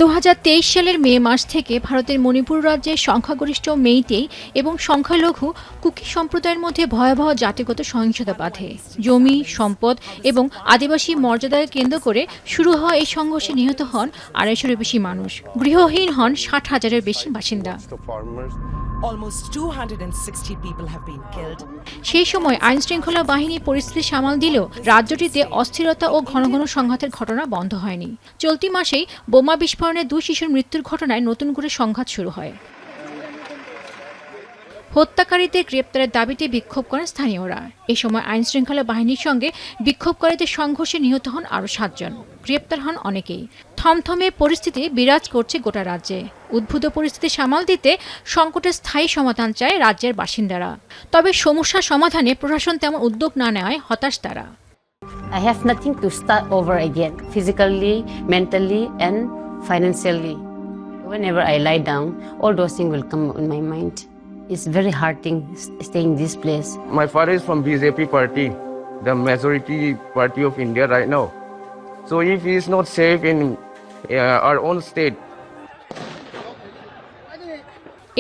2023 সালের মে মাস থেকে ভারতের মণিপুর রাজ্যে সংখ্যাগরিষ্ঠ মেইতেই এবং সংখ্যালঘু কুকি সম্প্রদায়ের মধ্যে ভয়াবহ জাতিগত সহিংসতা বাধে। জমি, সম্পদ এবং আদিবাসী মর্যাদাকে কেন্দ্র করে শুরু হওয়া এই সংঘর্ষে নিহত হন 250-এরও বেশি মানুষ। গৃহহীন হন 60,000-এর বেশি বাসিন্দা। Almost 260 people have been killed. সেই সময় আইনশৃঙ্খলা বাহিনী পরিস্থিতি সামাল দিলেও রাজ্যটিতে অস্থিরতা ও ঘন ঘন সংঘাতের ঘটনা বন্ধ হয়নি। চলতি মাসেই বোমা বিস্ফোরণে 2 শিশুর মৃত্যুর ঘটনায় নতুন করে সংঘাত শুরু হয়। হত্যাকারীদের গ্রেপ্তারের দাবিতে বিক্ষোভ করেন স্থানীয়রা। এ সময় আইনশৃঙ্খলা বাহিনীর সঙ্গে বিক্ষোভকারীদের সংঘর্ষে নিহত হন আরও 7 জন। গ্রেপ্তার হন অনেকেই। থমথমে পরিস্থিতি বিরাজ করছে গোটা রাজ্যে। উদ্ভূত পরিস্থিতি সামাল দিতে সংকটের স্থায়ী সমাধান চায় রাজ্যের বাসিন্দারা। তবে সমস্যা সমাধানে প্রশাসন তেমন উদ্যোগ না নেওয়ায় হতাশ তারা। I have nothing to start over again, physically, mentally, and financially. Whenever I lie down, all those things will come in my mind. It's very hurting staying in this place. My father is from BJP party, the majority party of India right now. So if he is not safe in our own state.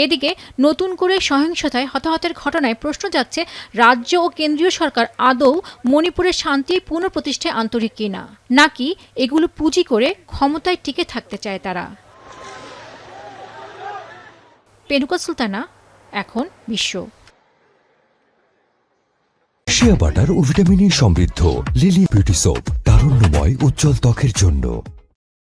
এদিকে নতুন করে সহিংসতায় হতাহতের ঘটনায় প্রশ্ন যাচ্ছে রাজ্য ও কেন্দ্রীয় সরকার আদৌ মণিপুরের শান্তি পুনঃপ্রতিষ্ঠায় আন্তরিক কিনা, নাকি এগুলো পুঁজি করে ক্ষমতায় টিকে থাকতে চায় তারা। পেনুকা সুলতানা, এখন বিশ্ব। শিয়া বাটার ও ভিটামিন ই সমৃদ্ধ লিলি বিউটি সোপ, তারুণ্যময় উজ্জ্বল ত্বকের জন্য।